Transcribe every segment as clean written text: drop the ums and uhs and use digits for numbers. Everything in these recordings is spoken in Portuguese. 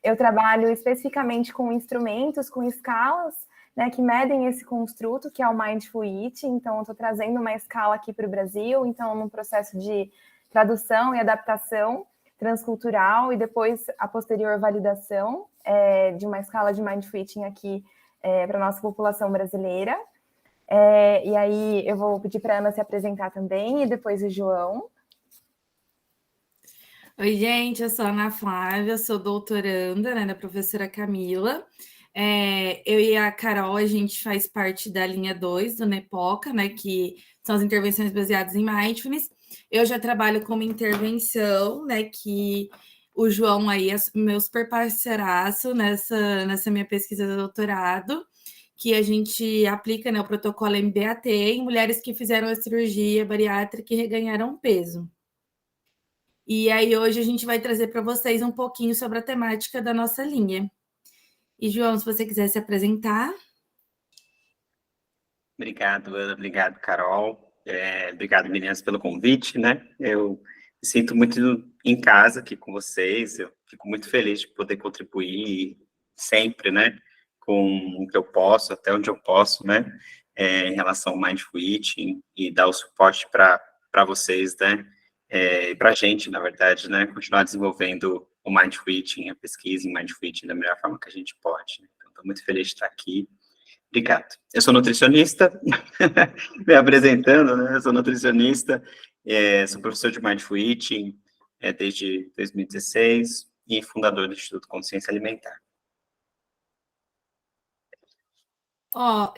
Eu trabalho especificamente com instrumentos, com escalas, né, que medem esse construto, que é o Mindful Eating. Então, eu estou trazendo uma escala aqui para o Brasil, então, num processo de tradução e adaptação transcultural e depois a posterior validação de uma escala de Mindful Eating aqui para a nossa população brasileira. E aí eu vou pedir para a Ana se apresentar também, e depois o João. Oi, gente, eu sou a Ana Flávia, sou doutoranda, né, da professora Camila. Eu e a Carol, a gente faz parte da linha 2 do NEPOCA, né, que são as intervenções baseadas em Mindfulness. Eu já trabalho como intervenção, né, que o João aí é meu super parceiraço nessa minha pesquisa de doutorado, que a gente aplica, né, o protocolo MBAT em mulheres que fizeram a cirurgia bariátrica e reganharam peso. E aí hoje a gente vai trazer para vocês um pouquinho sobre a temática da nossa linha. E, João, se você quiser se apresentar. Obrigado, Ana. Obrigado, Carol. Obrigado, meninas, pelo convite, né? Eu me sinto muito em casa aqui com vocês. Eu fico muito feliz de poder contribuir sempre, né? Com o que eu posso, até onde eu posso, né? Em relação ao Mindful Eating e dar o suporte para vocês, né? E para a gente, na verdade, né? Continuar desenvolvendo o Mindful Eating, a pesquisa em Mindful Eating da melhor forma que a gente pode. Então, estou muito feliz de estar aqui. Obrigado. Eu sou nutricionista, me apresentando, né? Eu sou nutricionista, sou professor de Mindful Eating desde 2016 e fundador do Instituto Consciência Alimentar.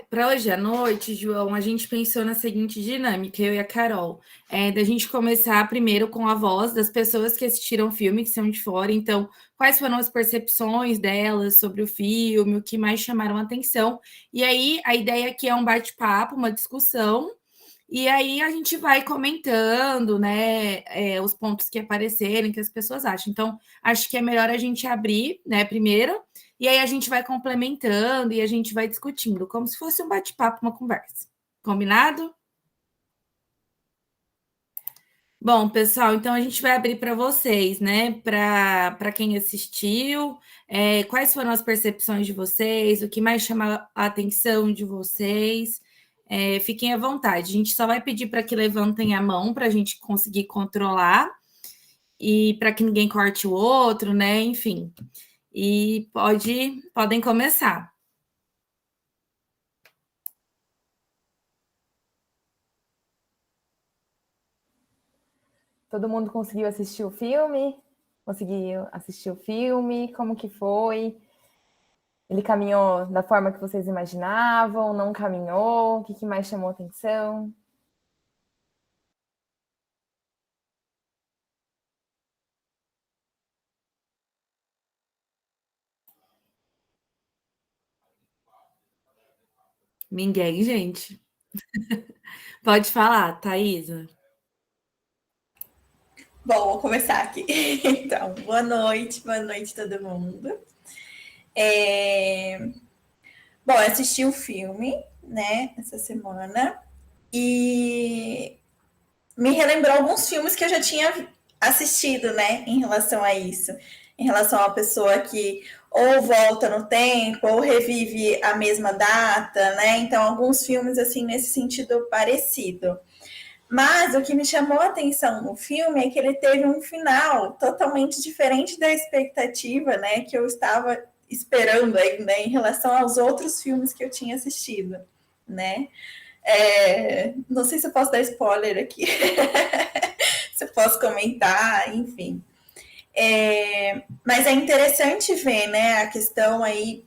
Para hoje à noite, João, a gente pensou na seguinte dinâmica, eu e a Carol, da gente começar primeiro com a voz das pessoas que assistiram o filme, que são de fora. Então, quais foram as percepções delas sobre o filme, o que mais chamaram a atenção. E aí, a ideia aqui é um bate-papo, uma discussão, e aí a gente vai comentando, né, os pontos que aparecerem, que as pessoas acham. Então, acho que é melhor a gente abrir, né, primeiro, e aí a gente vai complementando e a gente vai discutindo, como se fosse um bate-papo, uma conversa. Combinado? Bom, pessoal, então a gente vai abrir para vocês, né? Para quem assistiu, quais foram as percepções de vocês, o que mais chama a atenção de vocês. Fiquem à vontade. A gente só vai pedir para que levantem a mão para a gente conseguir controlar e para que ninguém corte o outro, né? Enfim. E podem começar. Todo mundo conseguiu assistir o filme? Conseguiu assistir o filme? Como que foi? Ele caminhou da forma que vocês imaginavam? Não caminhou? O que mais chamou atenção? Ninguém, gente. Pode falar, Thaisa. Bom, vou começar aqui. Então, boa noite todo mundo. Bom, eu assisti o filme, né, essa semana, e me relembrou alguns filmes que eu já tinha assistido, né, em relação a isso. Em relação a uma pessoa que ou volta no tempo, ou revive a mesma data, né? Então, alguns filmes, assim, nesse sentido parecido. Mas o que me chamou a atenção no filme é que ele teve um final totalmente diferente da expectativa, né, que eu estava esperando aí, né, em relação aos outros filmes que eu tinha assistido, né? Não sei se eu posso dar spoiler aqui, se eu posso comentar, enfim. Mas é interessante ver, né, a questão aí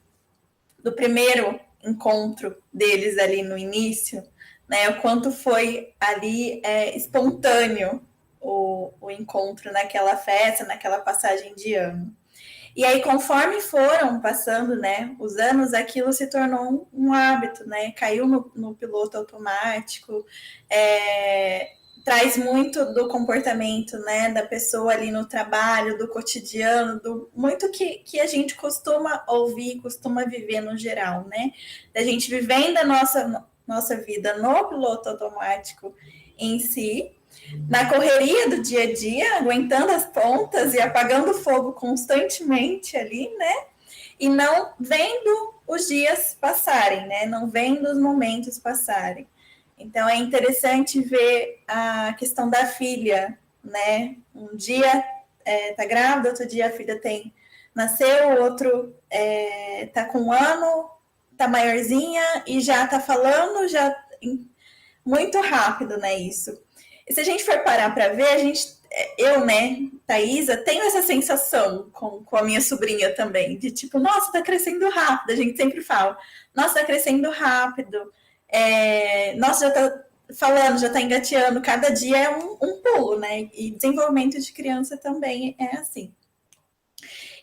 do primeiro encontro deles ali no início, né, o quanto foi ali espontâneo o encontro naquela festa, naquela passagem de ano. E aí, conforme foram passando, né, os anos, aquilo se tornou um hábito, né, caiu no piloto automático, traz muito do comportamento, né, da pessoa ali no trabalho, do cotidiano, do muito que a gente costuma ouvir, costuma viver no geral, né, da gente vivendo a nossa vida no piloto automático em si, na correria do dia a dia, aguentando as pontas e apagando fogo constantemente ali, né? E não vendo os dias passarem, né? Não vendo os momentos passarem. Então é interessante ver a questão da filha, né? Um dia tá grávida, outro dia a filha nasceu, o outro tá com 1 ano, tá maiorzinha e já tá falando, já muito rápido, né? Isso. E se a gente for parar para ver, eu, né, Thaisa, tenho essa sensação com a minha sobrinha também, de tipo, nossa, tá crescendo rápido, a gente sempre fala, nossa, tá crescendo rápido, nossa, já tá falando, já tá engateando, cada dia é um pulo, né? E desenvolvimento de criança também é assim.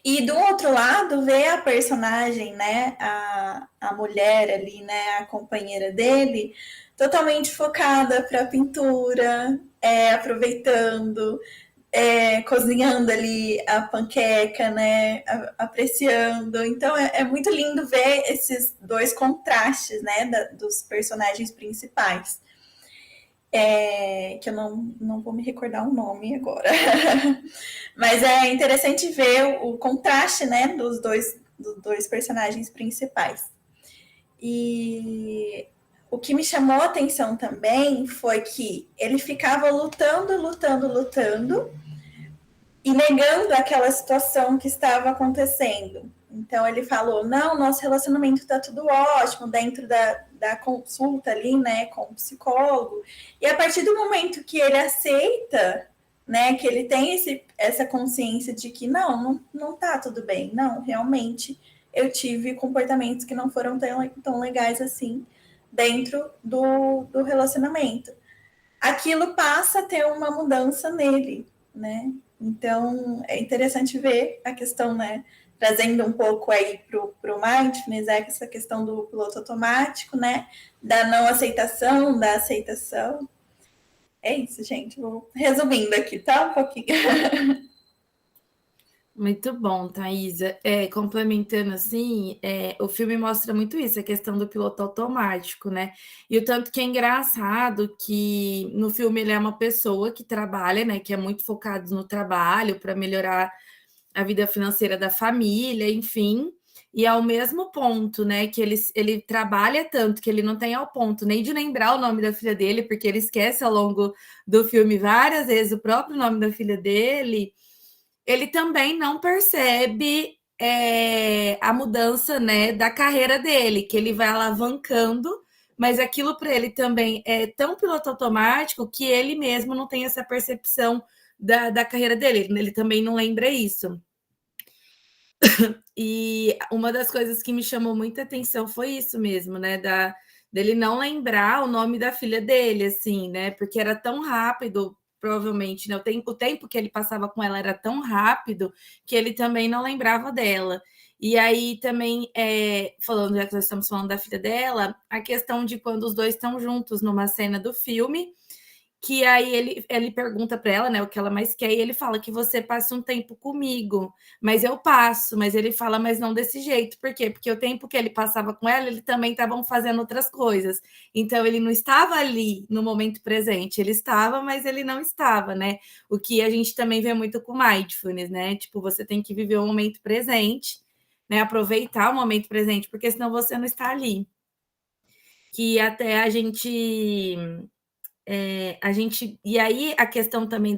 E do outro lado, ver a personagem, né, a mulher ali, né, a companheira dele, totalmente focada para a pintura, aproveitando, cozinhando ali a panqueca, né, apreciando. Então é muito lindo ver esses dois contrastes, né, dos personagens principais. Que eu não vou me recordar o nome agora. Mas é interessante ver o contraste, né, dos dois personagens principais. E o que me chamou a atenção também foi que ele ficava lutando e negando aquela situação que estava acontecendo. Então ele falou, não, nosso relacionamento está tudo ótimo dentro da consulta ali, né, com o psicólogo. E a partir do momento que ele aceita, né, que ele tem essa consciência de que não tá tudo bem, não, realmente eu tive comportamentos que não foram tão legais assim dentro do relacionamento. Aquilo passa a ter uma mudança nele, né? Então, é interessante ver a questão, né? Trazendo um pouco aí para o mindfulness, essa questão do piloto automático, né? Da não aceitação, da aceitação. É isso, gente. Vou resumindo aqui, tá? Um pouquinho. Muito bom, Thaisa. Complementando assim, o filme mostra muito isso, a questão do piloto automático, né? E o tanto que é engraçado que no filme ele é uma pessoa que trabalha, né? Que é muito focado no trabalho para melhorar a vida financeira da família, enfim. E ao mesmo ponto, né? Que ele trabalha tanto que ele não tem ao ponto nem de lembrar o nome da filha dele, porque ele esquece ao longo do filme várias vezes o próprio nome da filha dele. Ele também não percebe a mudança, né, da carreira dele, que ele vai alavancando, mas aquilo para ele também é tão piloto automático que ele mesmo não tem essa percepção da carreira dele, ele também não lembra isso. E uma das coisas que me chamou muita atenção foi isso mesmo, né, dele não lembrar o nome da filha dele, assim, né, porque era tão rápido, provavelmente, né? O tempo que ele passava com ela era tão rápido que ele também não lembrava dela. E aí também, falando, já que nós estamos falando da filha dela, a questão de quando os dois estão juntos numa cena do filme, que aí ele pergunta para ela, né, o que ela mais quer, e ele fala que você passa um tempo comigo, mas eu passo, mas ele fala, mas não desse jeito, por quê? Porque o tempo que ele passava com ela, ele também estavam fazendo outras coisas, então ele não estava ali no momento presente, ele estava, mas ele não estava, né, o que a gente também vê muito com mindfulness, né, tipo, você tem que viver o momento presente, né, aproveitar o momento presente, porque senão você não está ali, que até a gente e aí a questão também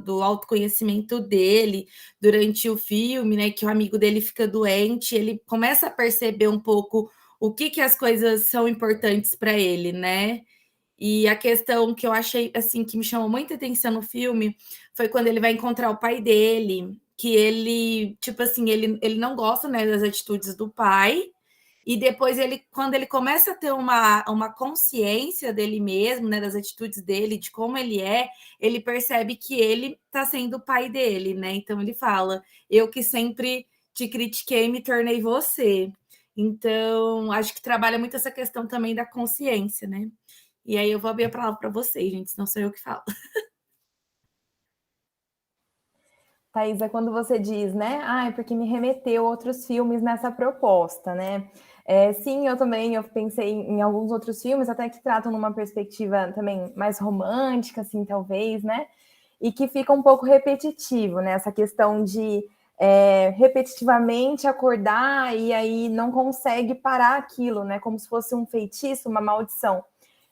do autoconhecimento dele durante o filme, né? Que o amigo dele fica doente, ele começa a perceber um pouco o que as coisas são importantes para ele, né? E a questão que eu achei assim que me chamou muita atenção no filme foi quando ele vai encontrar o pai dele, que ele, tipo assim, ele não gosta, né, das atitudes do pai. E depois quando ele começa a ter uma consciência dele mesmo, né, das atitudes dele, de como ele percebe que ele está sendo o pai dele, né? Então ele fala: eu que sempre te critiquei, me tornei você. Então, acho que trabalha muito essa questão também da consciência, né? E aí eu vou abrir a palavra para vocês, gente, senão sou eu que falo. Thaisa, quando você diz, né? Ah, é porque me remeteu a outros filmes nessa proposta, né? Sim, eu pensei em alguns outros filmes, até que tratam numa perspectiva também mais romântica, assim, talvez, né? E que fica um pouco repetitivo, né? Essa questão de repetitivamente acordar e aí não consegue parar aquilo, né? Como se fosse um feitiço, uma maldição.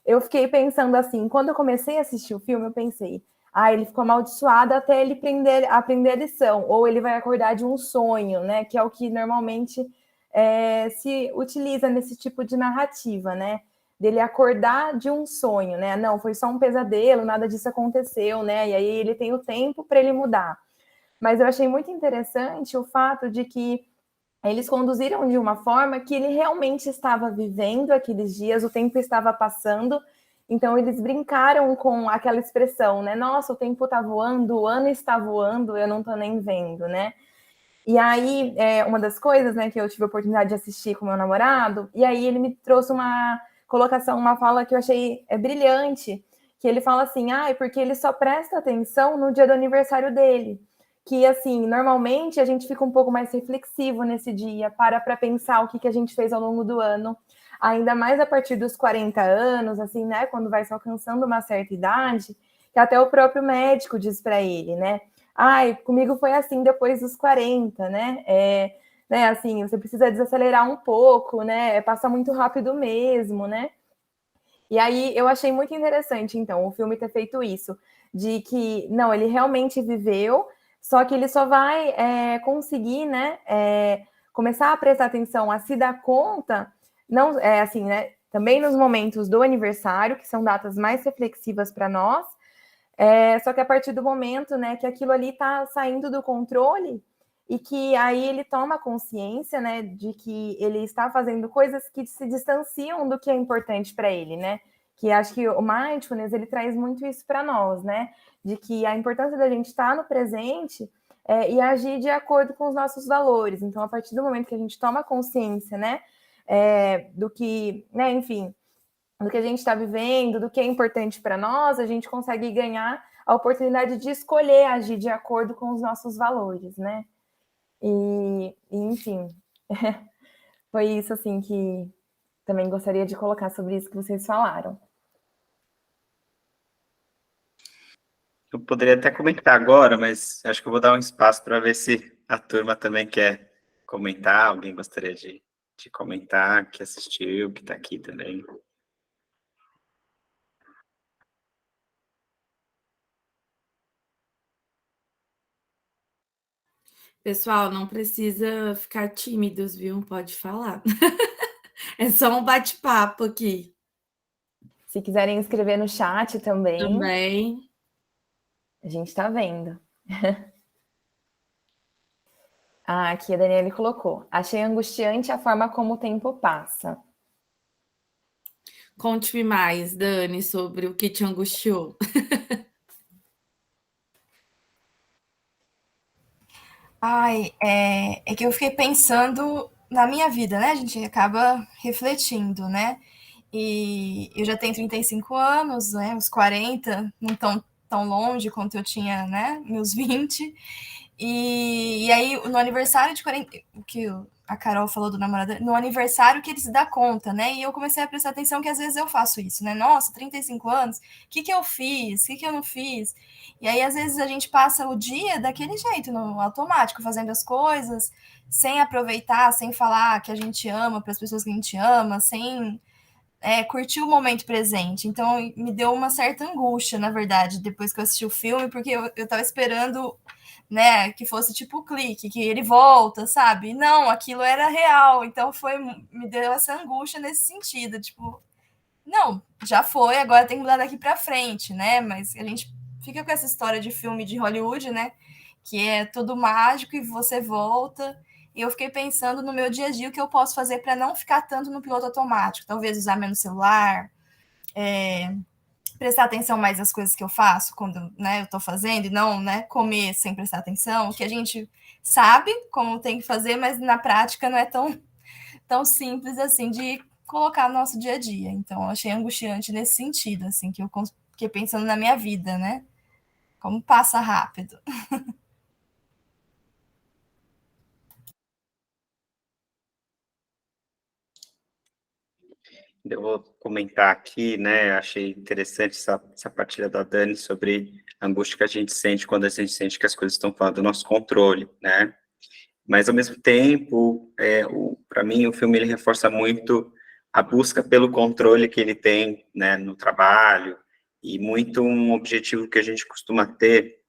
Eu fiquei pensando assim, quando eu comecei a assistir o filme, eu pensei, ele ficou amaldiçoado até ele aprender a lição, ou ele vai acordar de um sonho, né? Que é o que normalmente se utiliza nesse tipo de narrativa, né? Dele acordar de um sonho, né? Não, foi só um pesadelo, nada disso aconteceu, né? E aí ele tem o tempo para ele mudar. Mas eu achei muito interessante o fato de que eles conduziram de uma forma que ele realmente estava vivendo aqueles dias, o tempo estava passando, então eles brincaram com aquela expressão, né? Nossa, o tempo está voando, o ano está voando, eu não estou nem vendo, né? E aí, uma das coisas, né, que eu tive a oportunidade de assistir com meu namorado, e aí ele me trouxe uma colocação, uma fala que eu achei brilhante, que ele fala assim, é porque ele só presta atenção no dia do aniversário dele. Que, assim, normalmente a gente fica um pouco mais reflexivo nesse dia, para pensar o que a gente fez ao longo do ano, ainda mais a partir dos 40 anos, assim, né, quando vai se alcançando uma certa idade, que até o próprio médico diz para ele, né, comigo foi assim depois dos 40, né? Né, assim, você precisa desacelerar um pouco, né? Passa muito rápido mesmo, né? E aí eu achei muito interessante, então, o filme ter feito isso, de que, não, ele realmente viveu, só que ele só vai conseguir, né, começar a prestar atenção, a se dar conta, não, assim, né, também nos momentos do aniversário, que são datas mais reflexivas para nós, só que a partir do momento, né, que aquilo ali está saindo do controle e que aí ele toma consciência, né, de que ele está fazendo coisas que se distanciam do que é importante para ele, né? Que acho que o mindfulness ele traz muito isso para nós, né? De que a importância da gente estar no presente e agir de acordo com os nossos valores. Então, a partir do momento que a gente toma consciência, né, do que, né, enfim, do que a gente está vivendo, do que é importante para nós, a gente consegue ganhar a oportunidade de escolher agir de acordo com os nossos valores, né? Enfim, foi isso assim que também gostaria de colocar sobre isso que vocês falaram. Eu poderia até comentar agora, mas acho que eu vou dar um espaço para ver se a turma também quer comentar. Alguém gostaria de comentar, que assistiu, que está aqui também. Pessoal, não precisa ficar tímidos, viu? Pode falar. É só um bate-papo aqui. Se quiserem escrever no chat Também. a gente está vendo. Aqui a Daniele colocou. Achei angustiante a forma como o tempo passa. Conte-me mais, Dani, sobre o que te angustiou. É que eu fiquei pensando na minha vida, né? A gente acaba refletindo, né? E eu já tenho 35 anos, né? Os 40 não estão tão longe quanto eu tinha, né? Meus 20. E aí, no aniversário de 40, o que a Carol falou do namorado, no aniversário que ele se dá conta, né? E eu comecei a prestar atenção que às vezes eu faço isso, né? Nossa, 35 anos, o que eu fiz? O que eu não fiz? E aí, às vezes, a gente passa o dia daquele jeito, no automático, fazendo as coisas, sem aproveitar, sem falar que a gente ama para as pessoas que a gente ama, sem curtir o momento presente. Então, me deu uma certa angústia, na verdade, depois que eu assisti o filme, porque eu tava esperando, né, que fosse tipo o clique, que ele volta, sabe? Não, aquilo era real. Então, me deu essa angústia nesse sentido, tipo, não, já foi, agora tem que mudar daqui para frente, né? Mas a gente fica com essa história de filme de Hollywood, né? Que é tudo mágico e você volta. E eu fiquei pensando no meu dia a dia o que eu posso fazer para não ficar tanto no piloto automático. Talvez usar menos celular, prestar atenção mais nas coisas que eu faço quando, né, eu estou fazendo, e não, né, comer sem prestar atenção, que a gente sabe como tem que fazer, mas na prática não é tão simples assim de colocar no nosso dia a dia. Então, eu achei angustiante nesse sentido, assim, que eu fiquei pensando na minha vida, né? Como passa rápido. eu vou comentar aqui, né? Achei interessante essa partilha da Dani sobre a angústia que a gente sente quando a gente sente que as coisas estão fora do nosso controle, né? Mas, ao mesmo tempo, para mim, o filme ele reforça muito a busca pelo controle que ele tem, né, no trabalho, e muito um objetivo que a gente costuma ter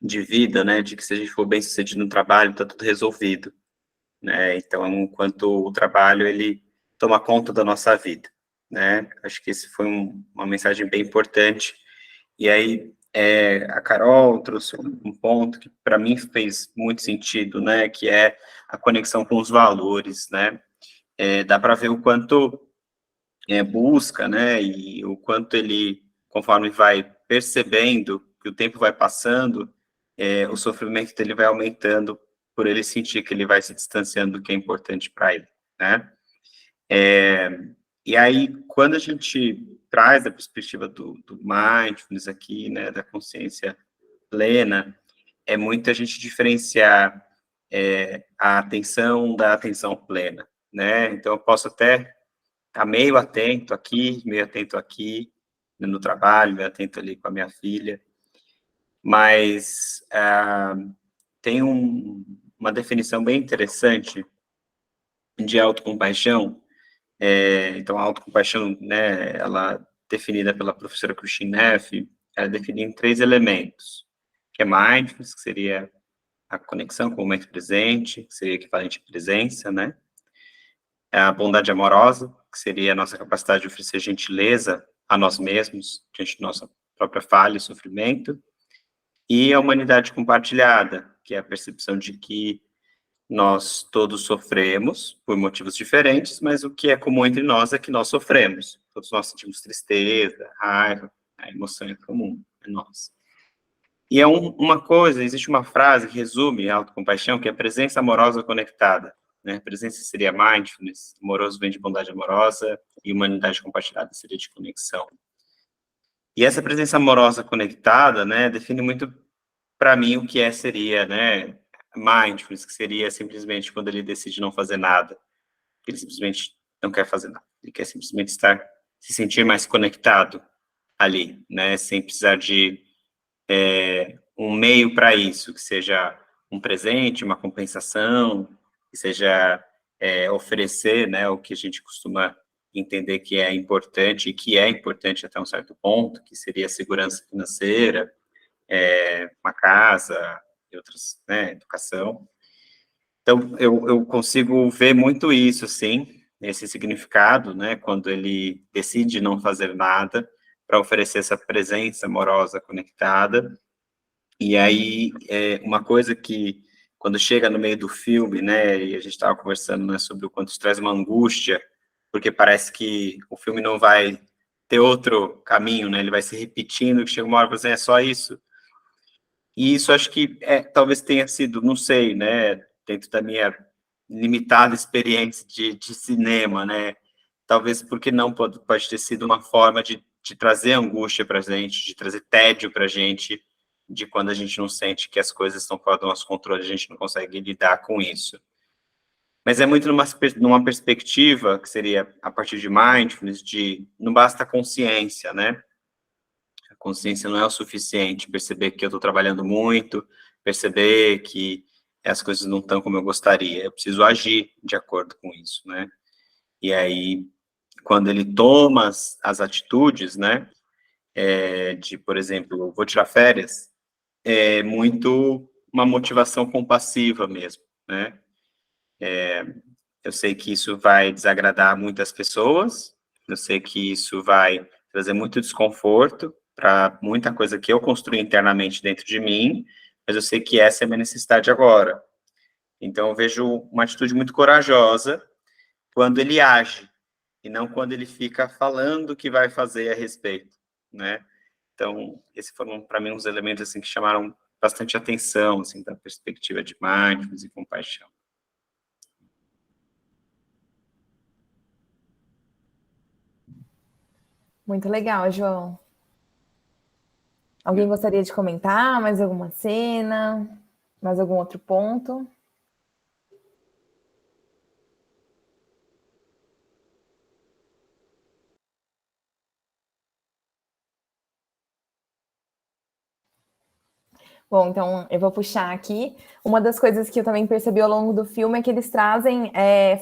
de vida, né, de que se a gente for bem sucedido no trabalho, está tudo resolvido, né? Então, enquanto o trabalho, ele toma conta da nossa vida, né? Acho que esse foi uma mensagem bem importante. E aí, a Carol trouxe um ponto que para mim fez muito sentido, né? Que é a conexão com os valores, né? Dá para ver o quanto busca, né? E o quanto ele, conforme vai percebendo que o tempo vai passando, o sofrimento dele vai aumentando por ele sentir que ele vai se distanciando do que é importante para ele, né? E aí, quando a gente traz a perspectiva do mindfulness aqui, né, da consciência plena, é muito a gente diferenciar a atenção da atenção plena, né? Então, eu posso até estar meio atento aqui, né, no trabalho, meio atento ali com a minha filha, mas tem uma definição bem interessante de autocompaixão. Então, a autocompaixão, né, ela é definida pela professora Christine Neff, ela é definida em 3 elementos, que é mindfulness, que seria a conexão com o momento presente, que seria equivalente à presença, né? A bondade amorosa, que seria a nossa capacidade de oferecer gentileza a nós mesmos, diante de nossa própria falha e sofrimento, e a humanidade compartilhada, que é a percepção de que nós todos sofremos por motivos diferentes, mas o que é comum entre nós é que nós sofremos. Todos nós sentimos tristeza, raiva, a emoção é comum, é nossa. E uma coisa, existe uma frase que resume a autocompaixão, que é presença amorosa conectada, né? Presença seria mindfulness, amoroso vem de bondade amorosa, e humanidade compartilhada seria de conexão. E essa presença amorosa conectada, né, define muito para mim o que seria, né, mindfulness, que seria simplesmente quando ele decide não fazer nada, ele simplesmente não quer fazer nada, ele quer simplesmente se sentir mais conectado ali, né, sem precisar de um meio para isso, que seja um presente, uma compensação, que seja oferecer, né, o que a gente costuma entender que é importante, e que é importante até um certo ponto, que seria a segurança financeira, uma casa e outras, né, educação. Então, eu consigo ver muito isso, sim, esse significado, né, quando ele decide não fazer nada para oferecer essa presença amorosa conectada. E aí, uma coisa que, quando chega no meio do filme, né, e a gente estava conversando, né, sobre o quanto isso traz uma angústia, porque parece que o filme não vai ter outro caminho, né, ele vai se repetindo, que chega uma hora e você é só isso. E isso acho que talvez tenha sido, não sei, né, dentro da minha limitada experiência de cinema, né, talvez porque não pode ter sido uma forma de trazer angústia para a gente, de trazer tédio para a gente, de quando a gente não sente que as coisas estão fora do nosso controle, a gente não consegue lidar com isso. Mas é muito numa perspectiva, que seria a partir de mindfulness, de não basta a consciência, né? A consciência não é o suficiente, perceber que eu estou trabalhando muito, perceber que as coisas não estão como eu gostaria, eu preciso agir de acordo com isso, né? E aí, quando ele toma as atitudes, né, de, por exemplo, eu vou tirar férias, é muito uma motivação compassiva mesmo, né? Eu sei que isso vai desagradar muitas pessoas, eu sei que isso vai trazer muito desconforto para muita coisa que eu construí internamente dentro de mim, mas eu sei que essa é a minha necessidade agora. Então, eu vejo uma atitude muito corajosa quando ele age, e não quando ele fica falando o que vai fazer a respeito, né? Então, esses foram, para mim, uns elementos, assim, que chamaram bastante atenção, assim, da perspectiva de mindfulness e compaixão. Muito legal, João. Alguém gostaria de comentar mais alguma cena? Mais algum outro ponto? Bom, então eu vou puxar aqui. Uma das coisas que eu também percebi ao longo do filme é que eles trazem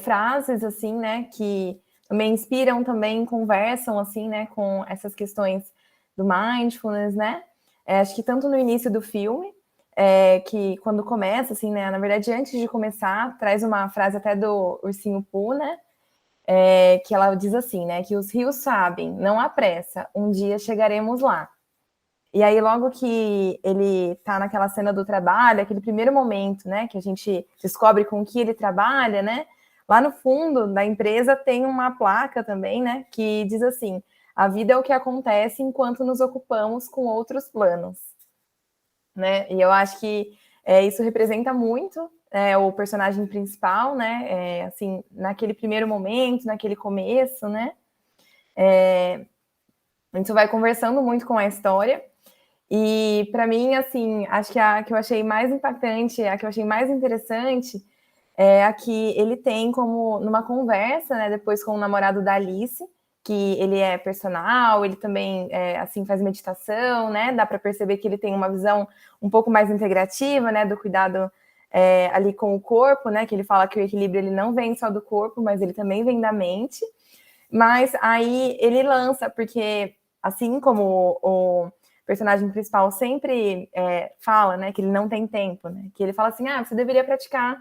frases, assim, né, que também inspiram, também conversam, assim, né, com essas questões do mindfulness, né? Acho que tanto no início do filme, que quando começa, assim, né, na verdade, antes de começar, traz uma frase até do Ursinho Pooh, né, que ela diz assim, né, que os rios sabem, não há pressa, um dia chegaremos lá. E aí, logo que ele tá naquela cena do trabalho, aquele primeiro momento, né, que a gente descobre com que ele trabalha, né, lá no fundo da empresa tem uma placa também, né, que diz assim: a vida é o que acontece enquanto nos ocupamos com outros planos, né? E eu acho que isso representa muito o personagem principal, né, assim, naquele primeiro momento, naquele começo, né, a gente vai conversando muito com a história. E para mim, assim, acho que a que eu achei mais impactante, a que eu achei mais interessante é a que ele tem como numa conversa, né, depois com o namorado da Alice, que ele é personal, ele também assim faz meditação, né? Dá para perceber que ele tem uma visão um pouco mais integrativa, né, do cuidado ali com o corpo, né? Que ele fala que o equilíbrio ele não vem só do corpo, mas ele também vem da mente. Mas aí ele lança, porque assim como o personagem principal sempre fala, né, que ele não tem tempo, né, que ele fala assim, você deveria praticar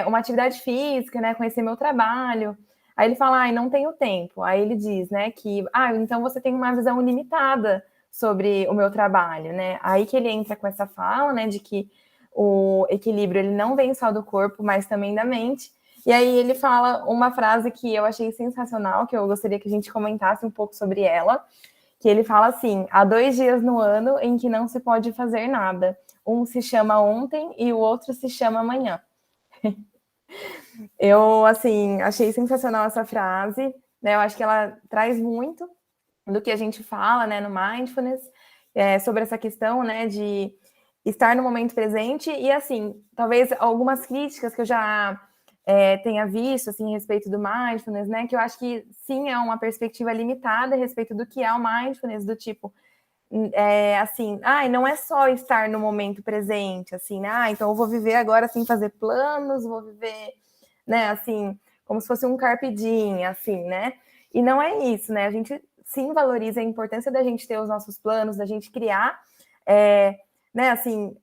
uma atividade física, né, conhecer meu trabalho. Aí ele fala, não tenho tempo. Aí ele diz, né, que, então você tem uma visão limitada sobre o meu trabalho, né. Aí que ele entra com essa fala, né, de que o equilíbrio ele não vem só do corpo, mas também da mente. E aí ele fala uma frase que eu achei sensacional, que eu gostaria que a gente comentasse um pouco sobre ela, que ele fala assim: há 2 dias no ano em que não se pode fazer nada. Um se chama ontem e o outro se chama amanhã. Eu, assim, achei sensacional essa frase, né? Eu acho que ela traz muito do que a gente fala, né, no Mindfulness, sobre essa questão, né, de estar no momento presente e, assim, talvez algumas críticas que eu já tenha visto, assim, a respeito do Mindfulness, né, que eu acho que, sim, é uma perspectiva limitada a respeito do que é o Mindfulness, do tipo, assim, não é só estar no momento presente, assim, né, então eu vou viver agora sem fazer planos, vou viver, né, assim, como se fosse um carpe diem, assim, né, e não é isso, né, a gente sim valoriza a importância da gente ter os nossos planos, da gente criar, né, assim,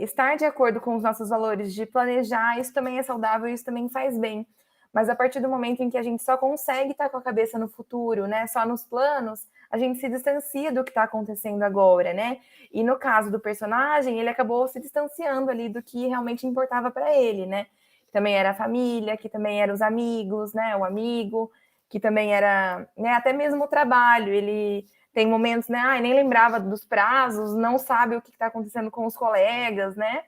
estar de acordo com os nossos valores, de planejar, isso também é saudável, isso também faz bem. Mas a partir do momento em que a gente só consegue estar com a cabeça no futuro, né, só nos planos, a gente se distancia do que está acontecendo agora, né? E no caso do personagem, ele acabou se distanciando ali do que realmente importava para ele, né? Que também era a família, que também eram os amigos, né? O amigo, que também era, né, até mesmo o trabalho. Ele tem momentos, né? Nem lembrava dos prazos, não sabe o que está acontecendo com os colegas, né?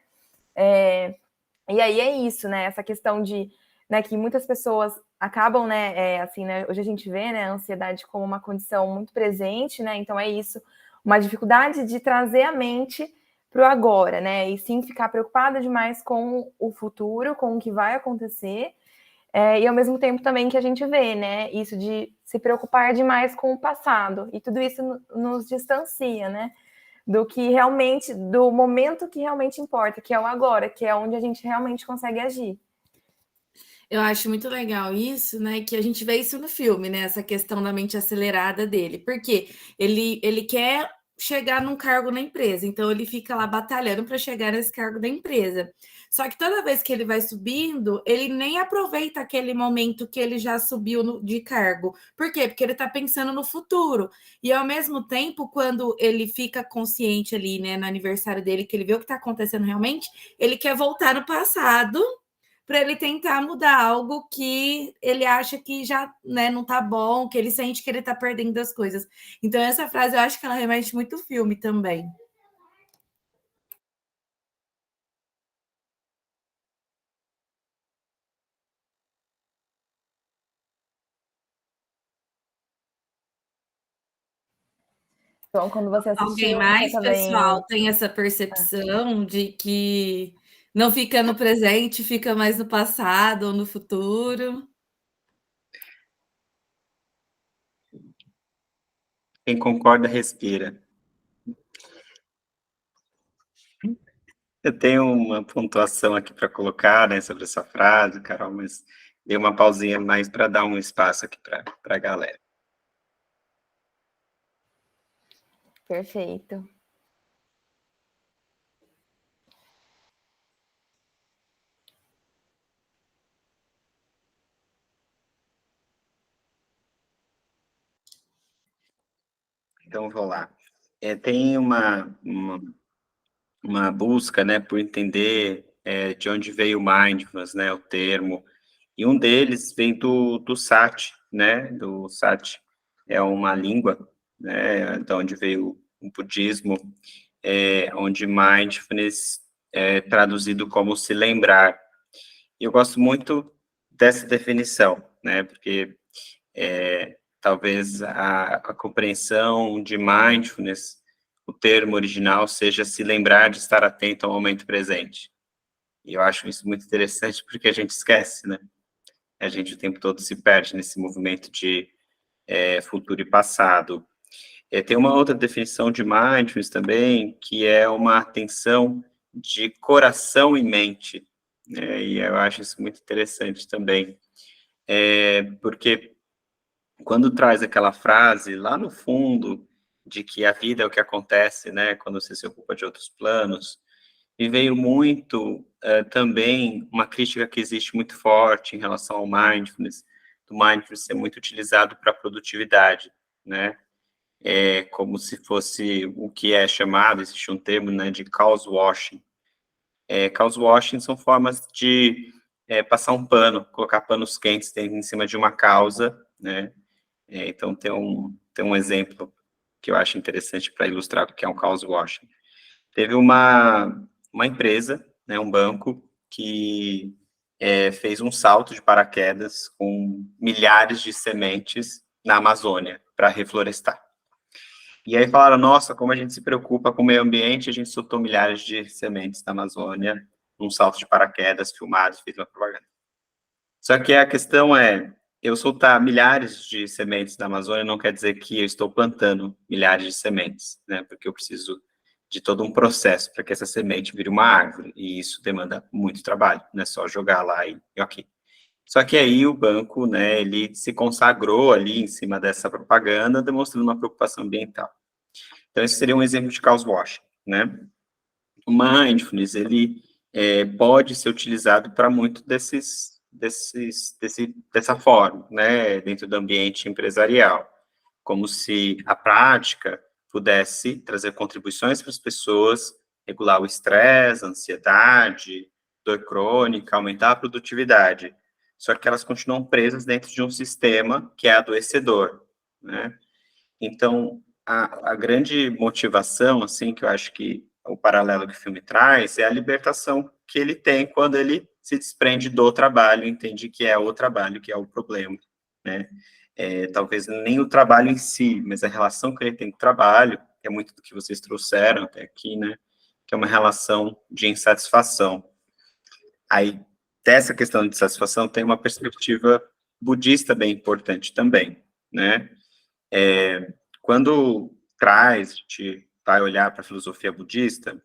E aí é isso, né? Essa questão de, né, que muitas pessoas acabam, né? Assim, né? Hoje a gente vê, né, a ansiedade como uma condição muito presente, né? Então é isso, uma dificuldade de trazer a mente para o agora, né? E sim ficar preocupada demais com o futuro, com o que vai acontecer. E ao mesmo tempo também que a gente vê, né, isso de se preocupar demais com o passado, e tudo isso nos distancia, né, do que realmente, do momento que realmente importa, que é o agora, que é onde a gente realmente consegue agir. Eu acho muito legal isso, né, que a gente vê isso no filme, né, essa questão da mente acelerada dele, porque ele quer chegar num cargo na empresa, então ele fica lá batalhando para chegar nesse cargo da empresa. Só que toda vez que ele vai subindo, ele nem aproveita aquele momento que ele já subiu de cargo. Por quê? Porque ele está pensando no futuro. E ao mesmo tempo, quando ele fica consciente ali, né, no aniversário dele, que ele vê o que está acontecendo realmente, ele quer voltar no passado para ele tentar mudar algo que ele acha que já, né, não tá bom, que ele sente que ele tá perdendo as coisas. Então, essa frase eu acho que ela remete muito ao filme também. Então, quando você Alguém assistiu, você mais, pessoal, também... tem essa percepção de que não fica no presente, fica mais no passado ou no futuro? Quem concorda, respira. Eu tenho uma pontuação aqui para colocar, né, sobre essa frase, Carol, mas dei uma pausinha mais para dar um espaço aqui para a galera. Perfeito. Então, vou lá. Tem uma busca, né, por entender de onde veio o mindfulness, né, o termo, e um deles vem do Sati, né, do Sati, é uma língua, né, de onde veio o budismo, onde mindfulness é traduzido como se lembrar. E eu gosto muito dessa definição, né, porque talvez a compreensão de mindfulness, o termo original seja se lembrar de estar atento ao momento presente. E eu acho isso muito interessante porque a gente esquece, né? A gente o tempo todo se perde nesse movimento de futuro e passado. Tem uma outra definição de mindfulness também, que é uma atenção de coração e mente, né? E eu acho isso muito interessante também, porque quando traz aquela frase lá no fundo de que a vida é o que acontece, né, quando você se ocupa de outros planos, me veio muito também uma crítica que existe muito forte em relação ao mindfulness, do mindfulness ser muito utilizado para produtividade, né, como se fosse o que é chamado, existe um termo, né, de cause washing. Cause washing são formas de passar um pano, colocar panos quentes em cima de uma causa, né. Então, tem um exemplo que eu acho interessante para ilustrar o que é um cause washing. Teve uma empresa, né, um banco, que fez um salto de paraquedas com milhares de sementes na Amazônia para reflorestar. E aí falaram, nossa, como a gente se preocupa com o meio ambiente, a gente soltou milhares de sementes na Amazônia, num salto de paraquedas, filmados, fez uma propaganda. Só que a questão é, eu soltar milhares de sementes na Amazônia não quer dizer que eu estou plantando milhares de sementes, né? Porque eu preciso de todo um processo para que essa semente vire uma árvore, e isso demanda muito trabalho, não é só jogar lá e ok. Só que aí o banco, né, ele se consagrou ali em cima dessa propaganda, demonstrando uma preocupação ambiental. Então, esse seria um exemplo de cause washing, né? O mindfulness, ele pode ser utilizado para muito dessa forma, né, dentro do ambiente empresarial, como se a prática pudesse trazer contribuições para as pessoas, regular o estresse, a ansiedade, dor crônica, aumentar a produtividade, só que elas continuam presas dentro de um sistema que é adoecedor, né? Então, a grande motivação, assim, que eu acho que o paralelo que o filme traz é a libertação que ele tem quando ele se desprende do trabalho, entende que é o trabalho que é o problema, né? Talvez nem o trabalho em si, mas a relação que ele tem com o trabalho, que é muito do que vocês trouxeram até aqui, né? Que é uma relação de insatisfação. Aí, dessa questão de satisfação, tem uma perspectiva budista bem importante também, né? Quando a gente vai olhar para a filosofia budista,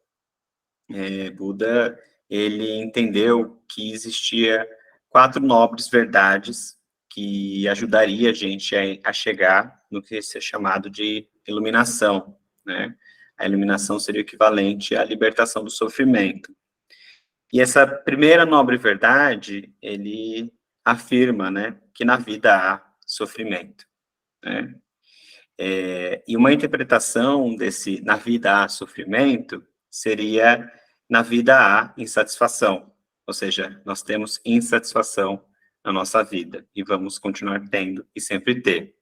Buda, ele entendeu que existia 4 nobres verdades que ajudaria a gente a chegar no que é chamado de iluminação, né? A iluminação seria o equivalente à libertação do sofrimento. E essa primeira nobre verdade, ele afirma, né, que na vida há sofrimento, né? E uma interpretação desse na vida há sofrimento seria na vida há insatisfação, ou seja, nós temos insatisfação na nossa vida e vamos continuar tendo e sempre ter.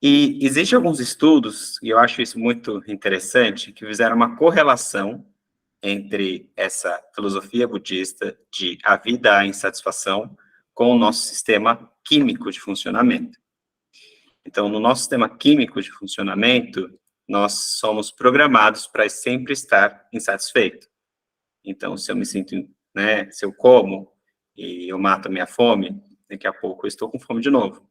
E existem alguns estudos, e eu acho isso muito interessante, que fizeram uma correlação entre essa filosofia budista de a vida há insatisfação com o nosso sistema químico de funcionamento. Então, no nosso sistema químico de funcionamento, nós somos programados para sempre estar insatisfeito. Então, se eu me sinto, né, se eu como e eu mato a minha fome, daqui a pouco eu estou com fome de novo.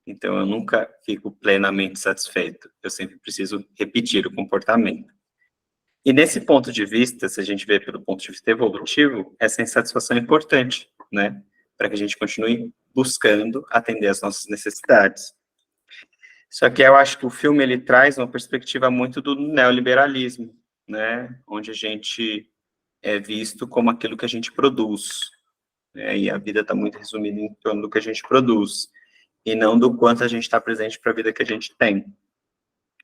Então, eu nunca fico plenamente satisfeito. Eu sempre preciso repetir o comportamento. E nesse ponto de vista, se a gente vê pelo ponto de vista evolutivo, essa insatisfação é importante, né? Para que a gente continue buscando atender às nossas necessidades. Só que eu acho que o filme ele traz uma perspectiva muito do neoliberalismo, né? Onde a gente é visto como aquilo que a gente produz, né? E a vida está muito resumida em torno do que a gente produz, e não do quanto a gente está presente para a vida que a gente tem.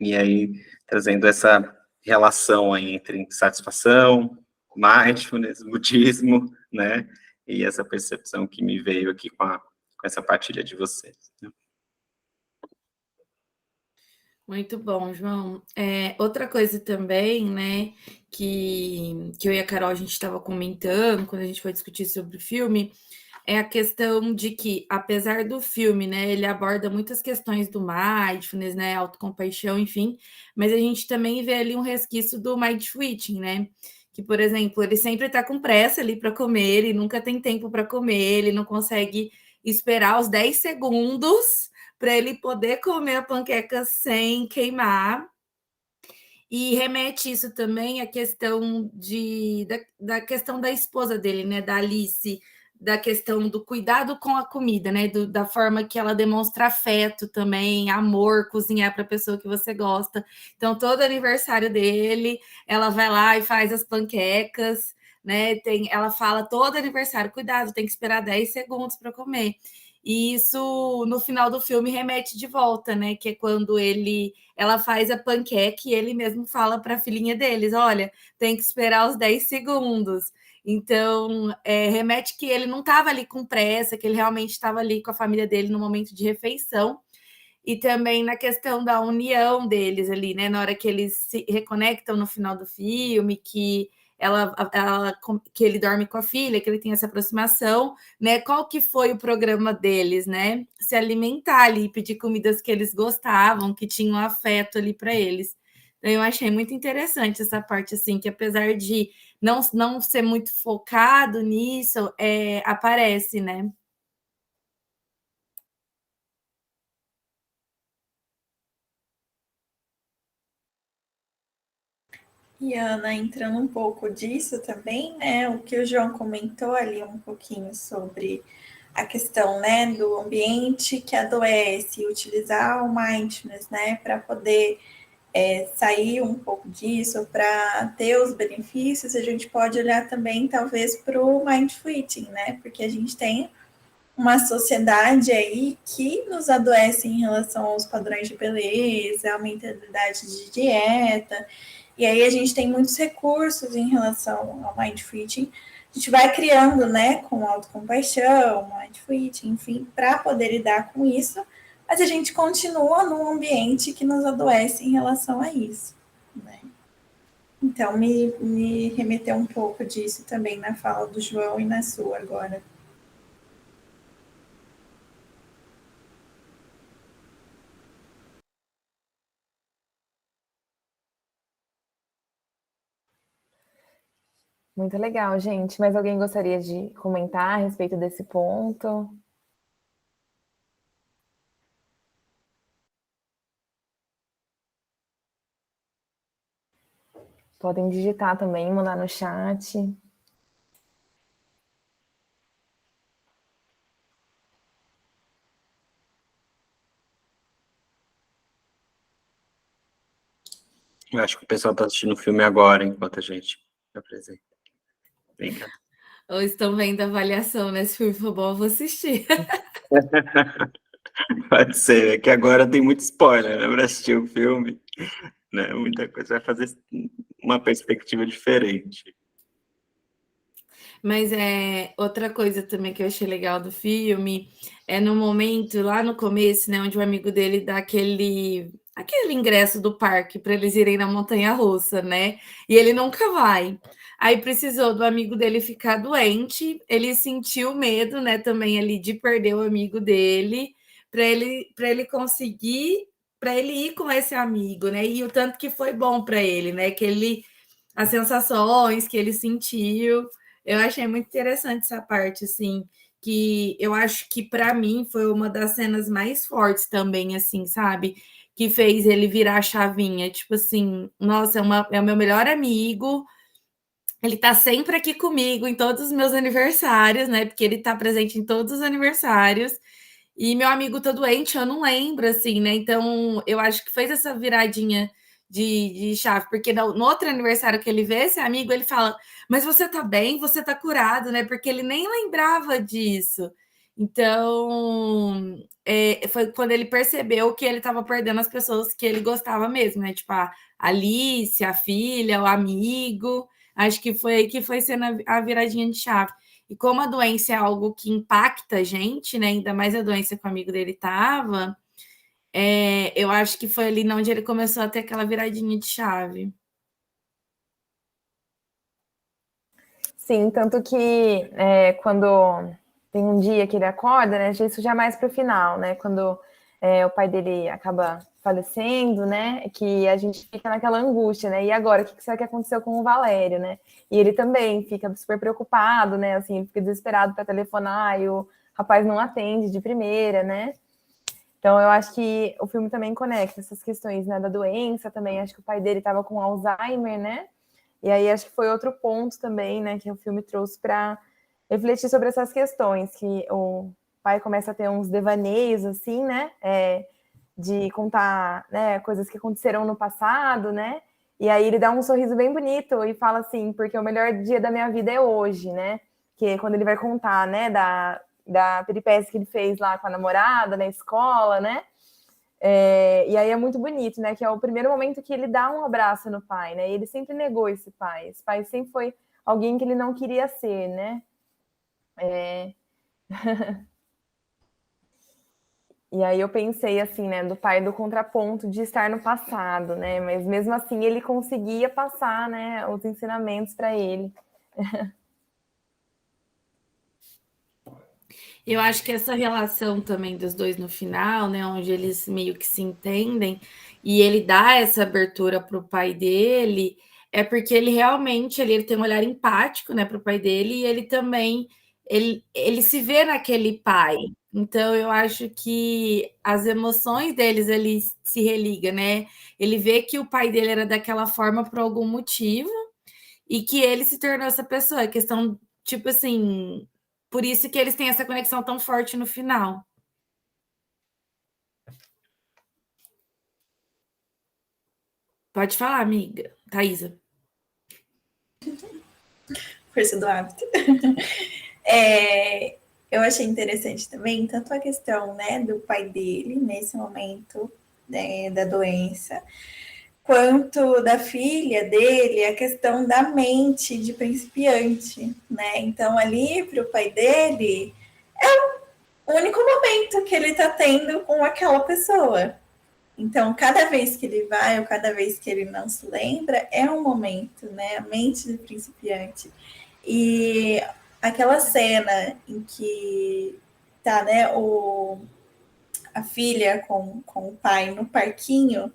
E aí, trazendo essa relação aí entre satisfação, mindfulness, budismo, né? E essa percepção que me veio aqui com essa partilha de vocês. Né? Muito bom, João. Outra coisa também, né, que eu e a Carol a gente estava comentando quando a gente foi discutir sobre o filme, é a questão de que, apesar do filme, né, ele aborda muitas questões do mindfulness, né, autocompaixão, enfim, mas a gente também vê ali um resquício do mindful eating, né, que, por exemplo, ele sempre está com pressa ali para comer, ele nunca tem tempo para comer, ele não consegue esperar os 10 segundos para ele poder comer a panqueca sem queimar. E remete isso também à questão da questão da esposa dele, né, da Alice, da questão do cuidado com a comida, né, da forma que ela demonstra afeto também, amor, cozinhar para a pessoa que você gosta. Então, todo aniversário dele, ela vai lá e faz as panquecas, né, ela fala todo aniversário, cuidado, tem que esperar 10 segundos para comer. E isso, no final do filme, remete de volta, né, que é quando ela faz a panqueca e ele mesmo fala para a filhinha deles, olha, tem que esperar os 10 segundos. Então, remete que ele não estava ali com pressa, que ele realmente estava ali com a família dele no momento de refeição. E também na questão da união deles ali, né? Na hora que eles se reconectam no final do filme, que que ele dorme com a filha, que ele tem essa aproximação, né? Qual que foi o programa deles, né? Se alimentar ali, pedir comidas que eles gostavam, que tinham afeto ali para eles. Então, eu achei muito interessante essa parte, assim, que apesar de não ser muito focado nisso, aparece, né? E Ana, entrando um pouco disso também, né? O que o João comentou ali um pouquinho sobre a questão, né, do ambiente que adoece, utilizar o mindfulness, né, para poder sair um pouco disso, para ter os benefícios, a gente pode olhar também, talvez, para o mindful eating, né? Porque a gente tem uma sociedade aí que nos adoece em relação aos padrões de beleza, a mentalidade de dieta, e aí a gente tem muitos recursos em relação ao mindful eating. A gente vai criando, né, com autocompaixão, mindful eating, enfim, para poder lidar com isso, mas a gente continua num ambiente que nos adoece em relação a isso, né? Então, me remeteu um pouco disso também na fala do João e na sua agora. Muito legal, gente. Mas alguém gostaria de comentar a respeito desse ponto? Podem digitar também, mandar no chat. Eu acho que o pessoal está assistindo o filme agora, enquanto a gente apresenta. Vem cá. Ou estão vendo a avaliação, né? Se o filme for bom, eu vou assistir. Pode ser, é que agora tem muito spoiler, né? Para assistir o filme, né? Muita coisa vai fazer uma perspectiva diferente. Mas outra coisa também que eu achei legal do filme é no momento, lá no começo, né, onde o amigo dele dá aquele ingresso do parque para eles irem na montanha-russa, né? E ele nunca vai. Aí precisou do amigo dele ficar doente, ele sentiu medo, né, também ali de perder o amigo dele, para ele conseguir, para ele ir com esse amigo, né? E o tanto que foi bom para ele, né? As sensações que ele sentiu. Eu achei muito interessante essa parte, assim, que eu acho que para mim foi uma das cenas mais fortes também, assim, sabe? que fez ele virar a chavinha. Tipo assim, nossa, é o meu melhor amigo, ele tá sempre aqui comigo em todos os meus aniversários, né? Porque ele tá presente em todos os aniversários. E meu amigo tá doente, eu não lembro, assim, né? Então, eu acho que fez essa viradinha de chave, porque no outro aniversário que ele vê esse amigo, ele fala, mas você tá bem, você tá curado, né? Porque ele nem lembrava disso. Então, foi quando ele percebeu que ele estava perdendo as pessoas que ele gostava mesmo, né? Tipo, a Alice, a filha, o amigo. Acho que foi aí que foi sendo a viradinha de chave. E como a doença é algo que impacta a gente, né? Ainda mais a doença que o amigo dele estava, eu acho que foi ali onde ele começou a ter aquela viradinha de chave. Sim, tanto que quando tem um dia que ele acorda, né? Isso já mais para o final, né? Quando o pai dele acaba falecendo, né? Que a gente fica naquela angústia, né? E agora, o que será que aconteceu com o Valério, né? E ele também fica super preocupado, né? Assim, ele fica desesperado para telefonar e o rapaz não atende de primeira, né? Então, eu acho que o filme também conecta essas questões, né? Da doença também. Acho que o pai dele estava com Alzheimer, né? E aí acho que foi outro ponto também, né? Que o filme trouxe para refletir sobre essas questões, que o pai começa a ter uns devaneios, assim, né? De contar, né, coisas que aconteceram no passado, né? E aí ele dá um sorriso bem bonito e fala assim, porque o melhor dia da minha vida é hoje, né? Que é quando ele vai contar, né, da peripécia que ele fez lá com a namorada na escola, né? E aí é muito bonito, né? Que é o primeiro momento que ele dá um abraço no pai, né? E ele sempre negou esse pai. Esse pai sempre foi alguém que ele não queria ser, né? E aí eu pensei assim, né, do pai do contraponto de estar no passado, né? Mas mesmo assim ele conseguia passar, né, os ensinamentos para ele. Eu acho que essa relação também dos dois no final, né, onde eles meio que se entendem e ele dá essa abertura para o pai dele, é porque ele realmente ele tem um olhar empático, né, para o pai dele e ele também ele se vê naquele pai. Então eu acho que as emoções deles ele se religa, né? Ele vê que o pai dele era daquela forma por algum motivo e que ele se tornou essa pessoa. É questão, tipo assim, por isso que eles têm essa conexão tão forte no final. Pode falar, amiga. Thaisa. Força do hábito. Eu achei interessante também, tanto a questão, né, do pai dele nesse momento, né, da doença, quanto da filha dele, a questão da mente de principiante, né? Então, ali para o pai dele, é o único momento que ele está tendo com aquela pessoa. Então, cada vez que ele vai ou cada vez que ele não se lembra, é um momento, né? A mente de principiante. E aquela cena em que tá, né, a filha com o pai no parquinho,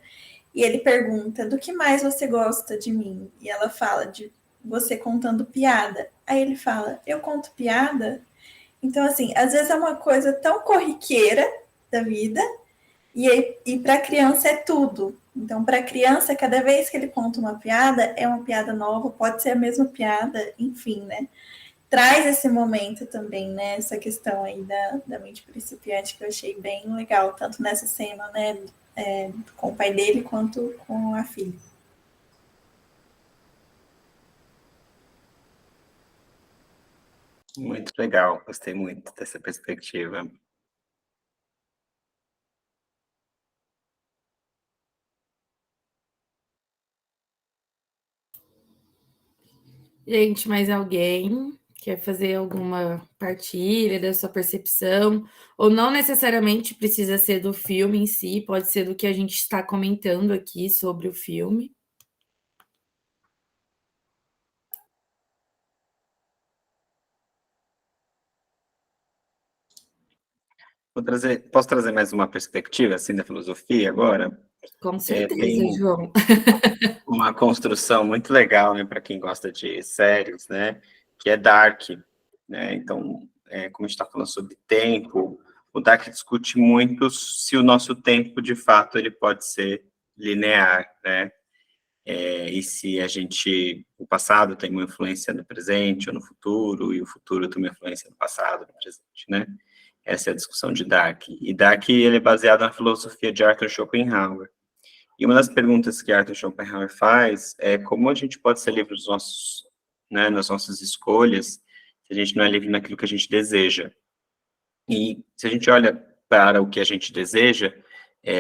e ele pergunta, do que mais você gosta de mim? E ela fala, de você contando piada. Aí ele fala, eu conto piada? Então, assim, às vezes é uma coisa tão corriqueira da vida, e para a criança é tudo. Então, para a criança, cada vez que ele conta uma piada, é uma piada nova, pode ser a mesma piada, enfim, né? Traz esse momento também, né? Essa questão aí da mente principiante que eu achei bem legal, tanto nessa cena, né? Com o pai dele quanto com a filha. Muito legal, gostei muito dessa perspectiva. Gente, mais alguém quer fazer alguma partilha da sua percepção? Ou não necessariamente precisa ser do filme em si, pode ser do que a gente está comentando aqui sobre o filme. Posso trazer mais uma perspectiva, assim, da filosofia agora? Com certeza, Tem João. uma construção muito legal, né, para quem gosta de séries, né, que é Dark, né, então, como a gente está falando sobre tempo, o Dark discute muito se o nosso tempo, de fato, ele pode ser linear, né? E se o passado tem uma influência no presente ou no futuro, e o futuro tem uma influência no passado, no presente, né? Essa é a discussão de Dark. E Dark, ele é baseado na filosofia de Arthur Schopenhauer. E uma das perguntas que Arthur Schopenhauer faz é como a gente pode ser livre né, nas nossas escolhas, se a gente não é livre naquilo que a gente deseja. E se a gente olha para o que a gente deseja,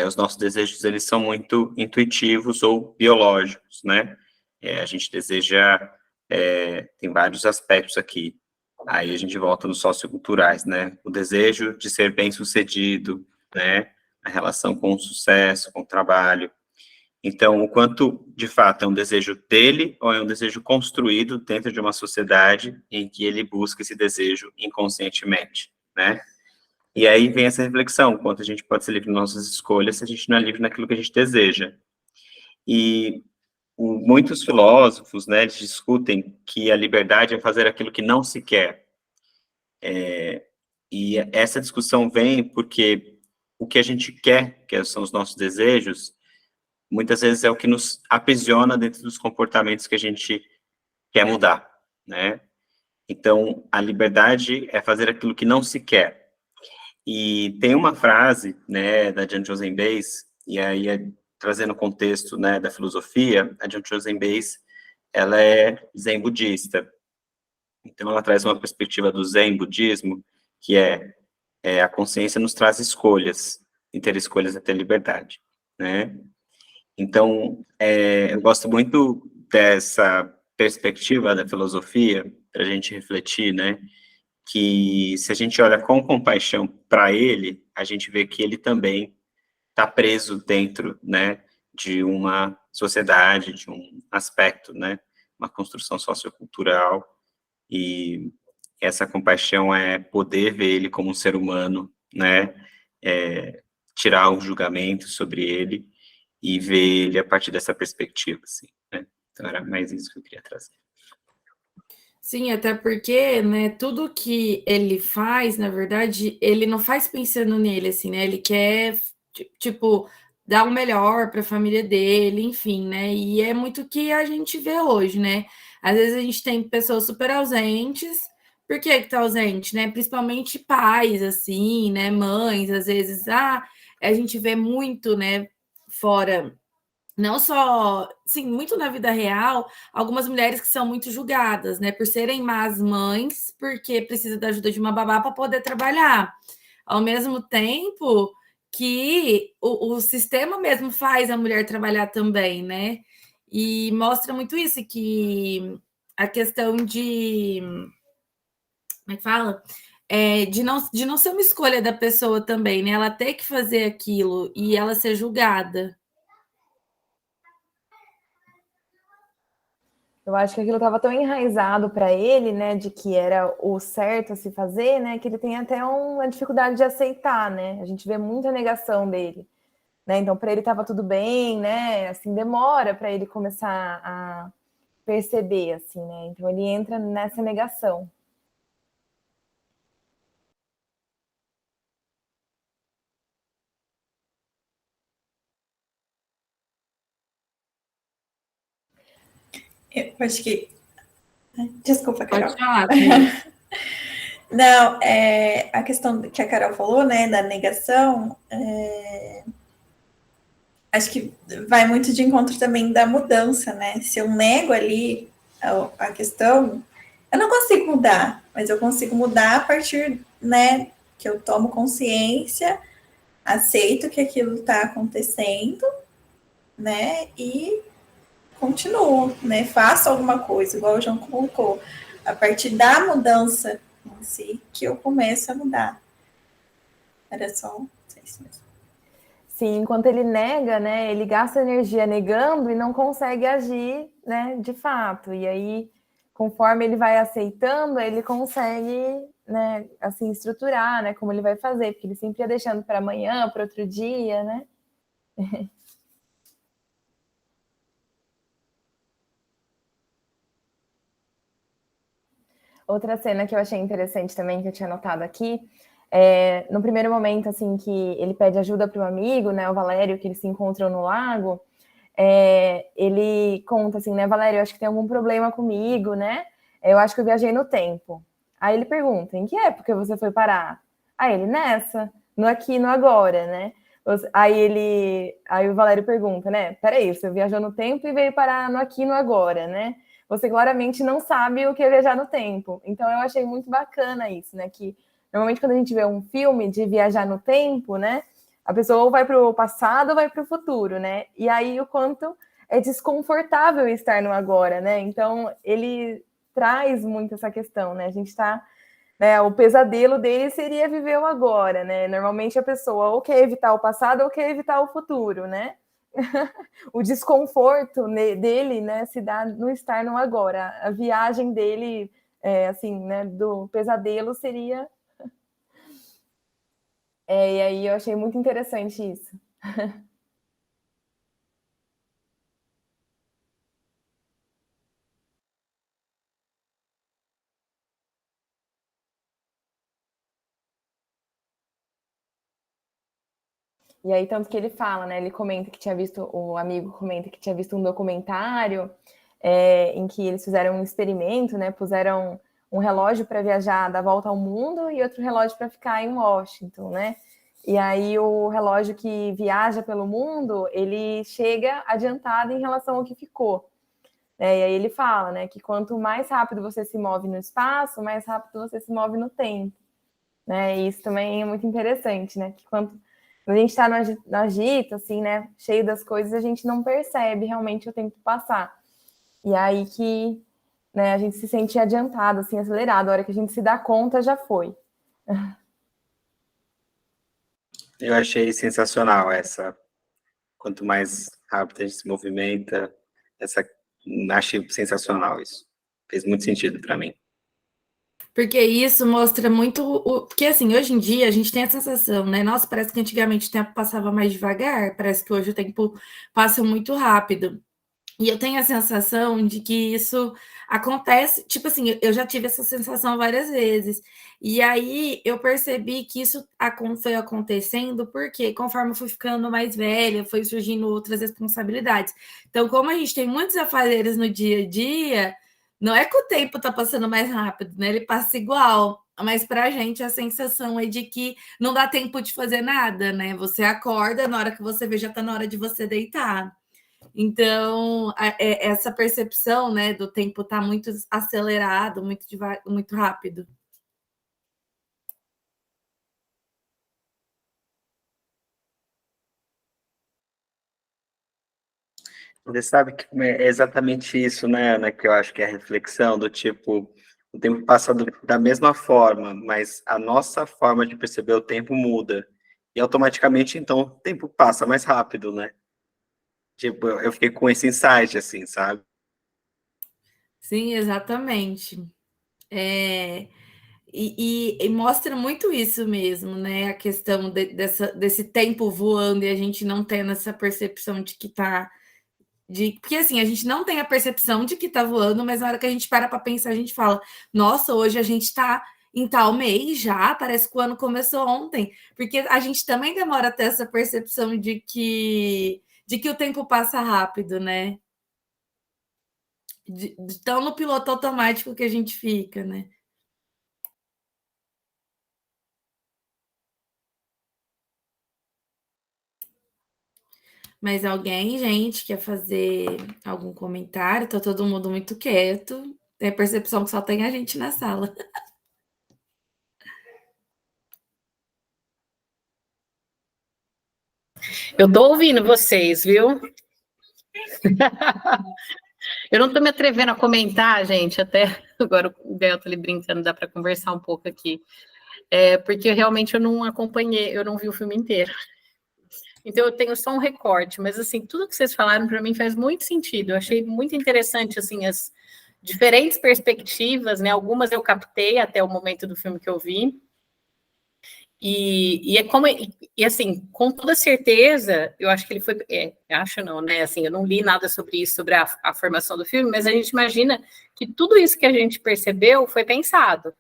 os nossos desejos, eles são muito intuitivos ou biológicos, né? A gente deseja, tem vários aspectos aqui. Aí a gente volta nos socioculturais, né? O desejo de ser bem-sucedido, né? A relação com o sucesso, com o trabalho. Então, o quanto, de fato, é um desejo dele ou é um desejo construído dentro de uma sociedade em que ele busca esse desejo inconscientemente, né? E aí vem essa reflexão, quanto a gente pode ser livre nas nossas escolhas se a gente não é livre naquilo que a gente deseja. E muitos filósofos, né, eles discutem que a liberdade é fazer aquilo que não se quer. E essa discussão vem porque o que a gente quer, que são os nossos desejos, muitas vezes é o que nos aprisiona dentro dos comportamentos que a gente quer mudar, né? Então, a liberdade é fazer aquilo que não se quer. E tem uma frase, né, da Jan Chozen Bays, e aí trazendo o contexto, né, da filosofia, a Jan Chozen Bays, ela é zen budista. Então, ela traz uma perspectiva do zen budismo, que a consciência nos traz escolhas, e ter escolhas é ter liberdade, né? Então, eu gosto muito dessa perspectiva da filosofia, para a gente refletir, né, que se a gente olha com compaixão para ele, a gente vê que ele também está preso dentro, né, de uma sociedade, de um aspecto, né, uma construção sociocultural, e essa compaixão é poder ver ele como um ser humano, né, tirar o julgamento sobre ele e ver ele a partir dessa perspectiva, assim, né? Então era mais isso que eu queria trazer. Sim, até porque, né, tudo que ele faz, na verdade, ele não faz pensando nele, assim, né? Ele quer, tipo, dar o melhor para a família dele, enfim, né? E é muito o que a gente vê hoje, né? Às vezes a gente tem pessoas super ausentes. Por que tá ausente, né? Principalmente pais, assim, né? Mães, às vezes, a gente vê muito, né, fora, não só, sim, muito na vida real, algumas mulheres que são muito julgadas, né, por serem más mães, porque precisa da ajuda de uma babá para poder trabalhar. Ao mesmo tempo que o sistema mesmo faz a mulher trabalhar também, né? E mostra muito isso, que a questão de, como é que fala? De não ser uma escolha da pessoa também, né? Ela ter que fazer aquilo e ela ser julgada. Eu acho que aquilo estava tão enraizado para ele, né, de que era o certo a se fazer, né, que ele tem até uma dificuldade de aceitar, né? A gente vê muita negação dele, né? Então, para ele estava tudo bem, né? Assim, demora para ele começar a perceber, assim, né? Então, ele entra nessa negação. Eu acho que... Desculpa, Carol. Pode falar. Não, a questão que a Carol falou, né, da negação, acho que vai muito de encontro também da mudança, né? Se eu nego ali a questão, eu não consigo mudar, mas eu consigo mudar a partir, né, que eu tomo consciência, aceito que aquilo está acontecendo, né, e continuo, né, faço alguma coisa, igual o João colocou, a partir da mudança em si, que eu começo a mudar. Era só isso mesmo. Sim, enquanto ele nega, né, ele gasta energia negando e não consegue agir, né, de fato. E aí, conforme ele vai aceitando, ele consegue, né, assim, estruturar, né, como ele vai fazer, porque ele sempre ia deixando para amanhã, para outro dia, né? Outra cena que eu achei interessante também, que eu tinha notado aqui, No primeiro momento, assim, que ele pede ajuda para um amigo, né, o Valério, que eles se encontram no lago, ele conta assim, né, Valério, eu acho que tem algum problema comigo, né? Eu acho que eu viajei no tempo. Aí ele pergunta, em que época você foi parar? Aí ele, nessa, no aqui, no agora, né? Aí o Valério pergunta, né? Peraí, você viajou no tempo e veio parar no aqui, no agora, né? Você claramente não sabe o que é viajar no tempo. Então eu achei muito bacana isso, né? Que normalmente quando a gente vê um filme de viajar no tempo, né? A pessoa ou vai para o passado ou vai para o futuro, né? E aí o quanto é desconfortável estar no agora, né? Então ele traz muito essa questão, né? A gente está, né? O pesadelo dele seria viver o agora, né? Normalmente a pessoa ou quer evitar o passado ou quer evitar o futuro, né? O desconforto dele, né, se dá no estar no agora. A viagem dele, assim, né, do pesadelo seria. E aí eu achei muito interessante isso. E aí, tanto que ele fala, né? Ele comenta que tinha visto, o amigo comenta que tinha visto um documentário em que eles fizeram um experimento, né? Puseram um relógio para viajar da volta ao mundo e outro relógio para ficar em Washington, né? E aí o relógio que viaja pelo mundo, ele chega adiantado em relação ao que ficou. E aí ele fala, né, que quanto mais rápido você se move no espaço, mais rápido você se move no tempo. Né? E isso também é muito interessante, né? Que quando a gente está no agito, assim, né, cheio das coisas, a gente não percebe realmente o tempo passar. E aí que, né, a gente se sente adiantado, assim, acelerado. A hora que a gente se dá conta, já foi. Eu achei sensacional essa. Quanto mais rápido a gente se movimenta, achei sensacional isso. Fez muito sentido para mim. Porque isso mostra muito. Porque, assim, hoje em dia a gente tem a sensação, né? Nossa, parece que antigamente o tempo passava mais devagar, parece que hoje o tempo passa muito rápido. E eu tenho a sensação de que isso acontece, tipo assim, eu já tive essa sensação várias vezes. E aí eu percebi que isso foi acontecendo porque conforme eu fui ficando mais velha, foi surgindo outras responsabilidades. Então, como a gente tem muitos afazeres no dia a dia, não é que o tempo está passando mais rápido, né? Ele passa igual. Mas para a gente a sensação é de que não dá tempo de fazer nada, né? Você acorda, na hora que você vê, já está na hora de você deitar. Então, essa percepção, né, do tempo estar muito acelerado, muito rápido. Você sabe que é exatamente isso, né, Ana, que eu acho que é a reflexão do tipo, o tempo passa da mesma forma, mas a nossa forma de perceber o tempo muda. E automaticamente, então, o tempo passa mais rápido, né? Tipo, eu fiquei com esse insight, assim, sabe? Sim, exatamente. E mostra muito isso mesmo, né? A questão desse tempo voando e a gente não tendo essa percepção de que está. Porque assim, a gente não tem a percepção de que está voando, mas na hora que a gente para pensar, a gente fala: nossa, hoje a gente está em tal mês já, parece que o ano começou ontem, porque a gente também demora a ter essa percepção de que o tempo passa rápido, né? De tão no piloto automático que a gente fica, né? Mas alguém, gente, quer fazer algum comentário? Tá todo mundo muito quieto. Tem a percepção que só tem a gente na sala. Eu tô ouvindo vocês, viu? Eu não tô me atrevendo a comentar, gente, até agora o Gael tá ali brincando, dá para conversar um pouco aqui. Porque realmente eu não acompanhei, eu não vi o filme inteiro. Então eu tenho só um recorte, mas assim, tudo que vocês falaram para mim faz muito sentido. Eu achei muito interessante assim as diferentes perspectivas, né? Algumas eu captei até o momento do filme que eu vi. E é como, e assim, com toda certeza, eu acho que ele foi, acho não, né, assim, eu não li nada sobre isso, sobre a formação do filme, mas a gente imagina que tudo isso que a gente percebeu foi pensado,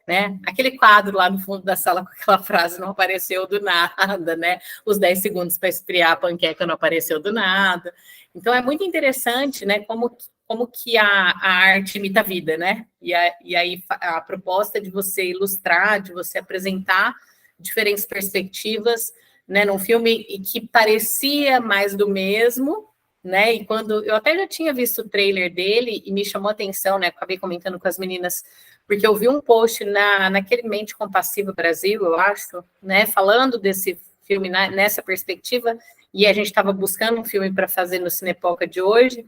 né? Aquele quadro lá no fundo da sala com aquela frase não apareceu do nada, né? Os 10 segundos para esfriar a panqueca não apareceu do nada. Então, é muito interessante, né? Como que a arte imita a vida, né? E aí a proposta de você ilustrar, de você apresentar diferentes perspectivas, né? Num filme que parecia mais do mesmo, né? E quando eu até já tinha visto o trailer dele e me chamou a atenção, né? Acabei comentando com as meninas, porque eu vi um post naquele Mente Compassiva Brasil, eu acho, né? Falando desse filme nessa perspectiva, e a gente estava buscando um filme para fazer no Cinepoca de hoje.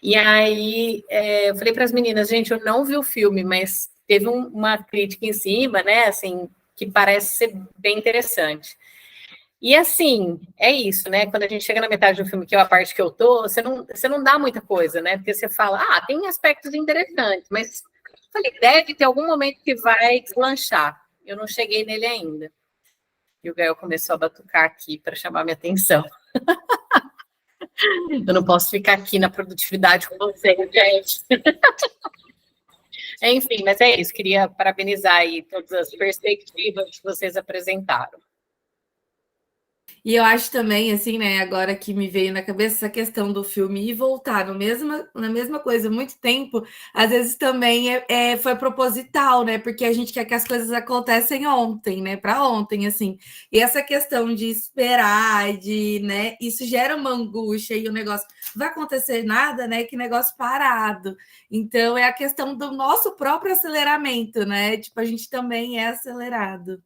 E aí eu falei para as meninas, gente, eu não vi o filme, mas teve uma crítica em cima, né? Assim, que parece ser bem interessante. E assim, é isso, né? Quando a gente chega na metade do filme, que é a parte que eu tô, você não dá muita coisa, né? Porque você fala, tem aspectos interessantes, mas eu falei, deve ter algum momento que vai deslanchar. Eu não cheguei nele ainda. E o Gael começou a batucar aqui para chamar minha atenção. Eu não posso ficar aqui na produtividade com vocês, gente. Enfim, mas é isso. Queria parabenizar aí todas as perspectivas que vocês apresentaram. E eu acho também, assim, né, agora que me veio na cabeça essa questão do filme e voltar na mesma coisa muito tempo, às vezes também foi proposital, né, porque a gente quer que as coisas acontecem ontem, né, para ontem, assim. E essa questão de esperar, né, isso gera uma angústia e o negócio vai acontecer nada, né, que negócio parado. Então, é a questão do nosso próprio aceleramento, né, tipo, a gente também é acelerado.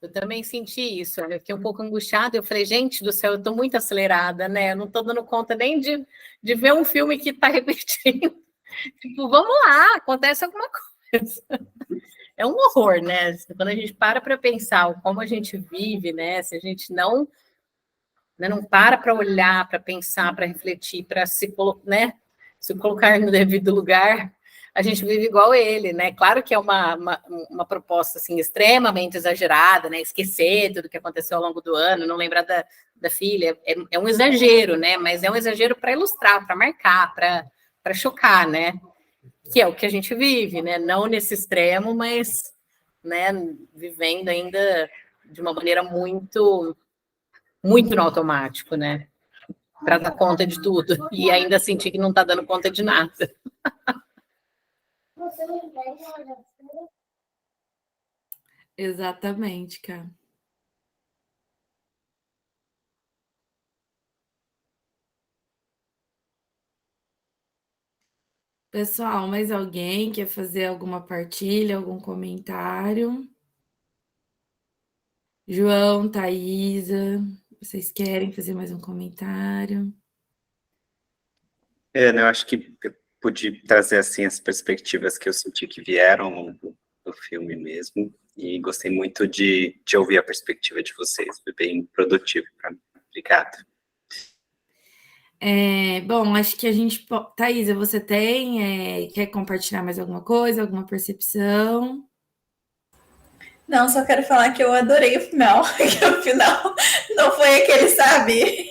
Eu também senti isso, eu fiquei um pouco angustiada, eu falei, gente do céu, eu estou muito acelerada, né? Eu não estou dando conta nem de ver um filme que está repetindo. Tipo, vamos lá, acontece alguma coisa. É um horror, né? Quando a gente para pensar como a gente vive, né? Se a gente não para olhar, para pensar, para refletir, para né? Se colocar no devido lugar, a gente vive igual ele, né? Claro que é uma proposta assim, extremamente exagerada, né? Esquecer tudo que aconteceu ao longo do ano, não lembrar da filha, é um exagero, né? Mas é um exagero para ilustrar, para marcar, para chocar, né? Que é o que a gente vive, né? Não nesse extremo, mas, né? Vivendo ainda de uma maneira muito, muito no automático, né? Para dar conta de tudo e ainda sentir que não está dando conta de nada. Exatamente, cara. Pessoal, mais alguém quer fazer alguma partilha, algum comentário? João, Thaisa, vocês querem fazer mais um comentário? Eu acho que eu pude trazer, assim, as perspectivas que eu senti que vieram ao longo do filme mesmo, e gostei muito de ouvir a perspectiva de vocês, foi bem produtivo para mim. Obrigado. Bom, acho que a gente... Thaisa, você quer compartilhar mais alguma coisa, alguma percepção? Não, só quero falar que eu adorei o final, que o final não foi aquele, sabe?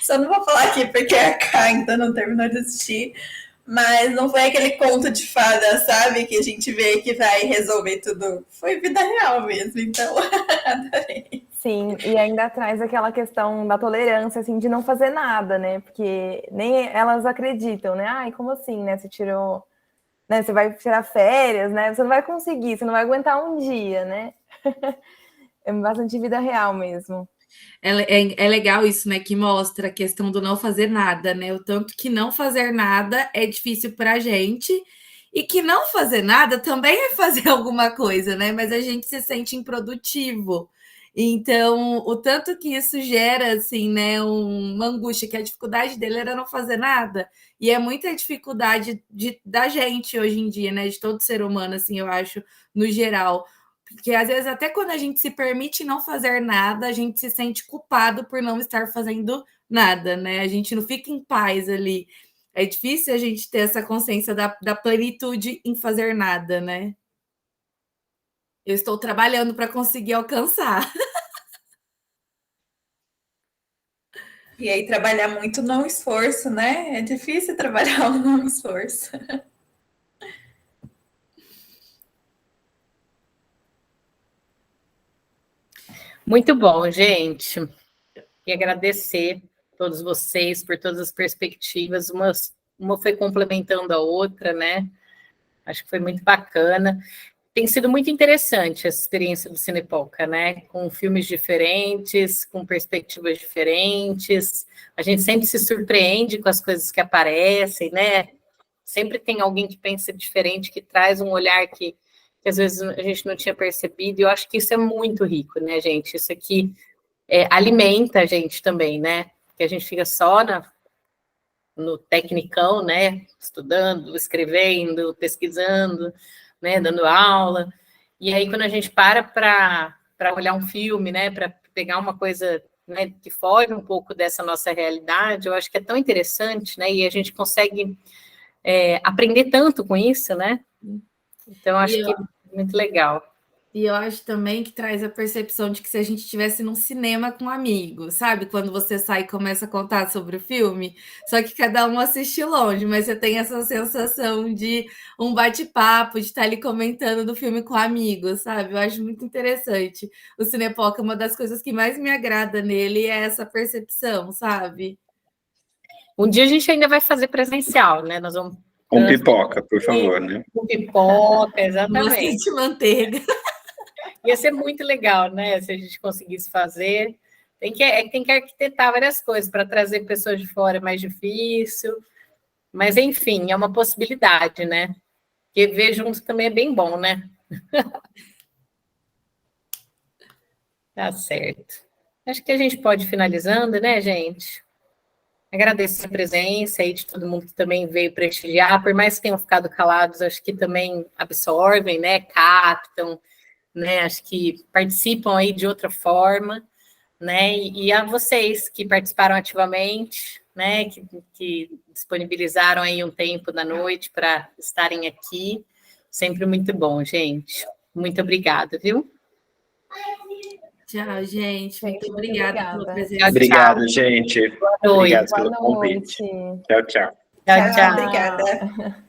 Só não vou falar aqui porque a Cá ainda não terminou de assistir, mas não foi aquele conto de fada, sabe? Que a gente vê que vai resolver tudo. Foi vida real mesmo, então adorei. Sim, e ainda traz aquela questão da tolerância, assim, de não fazer nada, né? Porque nem elas acreditam, né? Ai, como assim, né? Você tirou, né? Você vai tirar férias, né? Você não vai conseguir, você não vai aguentar um dia, né? É bastante vida real mesmo. É legal isso, né? Que mostra a questão do não fazer nada, né? O tanto que não fazer nada é difícil para a gente, e que não fazer nada também é fazer alguma coisa, né? Mas a gente se sente improdutivo. Então, o tanto que isso gera, assim, né, uma angústia, que a dificuldade dele era não fazer nada, e é muita dificuldade da gente hoje em dia, né? De todo ser humano, assim, eu acho, no geral. Porque às vezes, até quando a gente se permite não fazer nada, a gente se sente culpado por não estar fazendo nada, né? A gente não fica em paz ali. É difícil a gente ter essa consciência da plenitude em fazer nada, né? Eu estou trabalhando para conseguir alcançar. E aí, trabalhar muito não esforço, né? É difícil trabalhar o não esforço. Muito bom, gente. E agradecer a todos vocês por todas as perspectivas. Uma foi complementando a outra, né? Acho que foi muito bacana. Tem sido muito interessante essa experiência do Cinepoca, né? Com filmes diferentes, com perspectivas diferentes. A gente sempre se surpreende com as coisas que aparecem, né? Sempre tem alguém que pensa diferente, que traz um olhar que às vezes a gente não tinha percebido. E eu acho que isso é muito rico, né, gente? Isso aqui alimenta a gente também, né? Porque a gente fica só no tecnicão, né? Estudando, escrevendo, pesquisando, né? Dando aula. E aí, quando a gente para olhar um filme, né? Para pegar uma coisa, né, que foge um pouco dessa nossa realidade, eu acho que é tão interessante, né? E a gente consegue aprender tanto com isso, né? Então, acho que é muito legal. E eu acho também que traz a percepção de que se a gente estivesse num cinema com amigos, sabe? Quando você sai e começa a contar sobre o filme, só que cada um assiste longe, mas você tem essa sensação de um bate-papo, de estar ali comentando do filme com amigos, sabe? Eu acho muito interessante. O Cinepoca, uma das coisas que mais me agrada nele é essa percepção, sabe? Um dia a gente ainda vai fazer presencial, né? Nós vamos... Com pipoca, por favor, né? Com pipoca, exatamente. Bastante manteiga. Ia ser muito legal, né? Se a gente conseguisse fazer. Tem que arquitetar várias coisas para trazer pessoas de fora é mais difícil. Mas, enfim, é uma possibilidade, né? Porque ver juntos também é bem bom, né? Tá certo. Acho que a gente pode ir finalizando, né, gente? Agradecer a presença aí de todo mundo que também veio prestigiar, por mais que tenham ficado calados, acho que também absorvem, né? Captam, né? Acho que participam aí de outra forma, né? E a vocês que participaram ativamente, né? Que disponibilizaram aí um tempo da noite para estarem aqui. Sempre muito bom, gente. Muito obrigada, viu? Tchau, gente. Muito obrigada pela presença. Obrigado, gente. Obrigado pelo convite. Tchau, tchau. Tchau, tchau. Obrigada.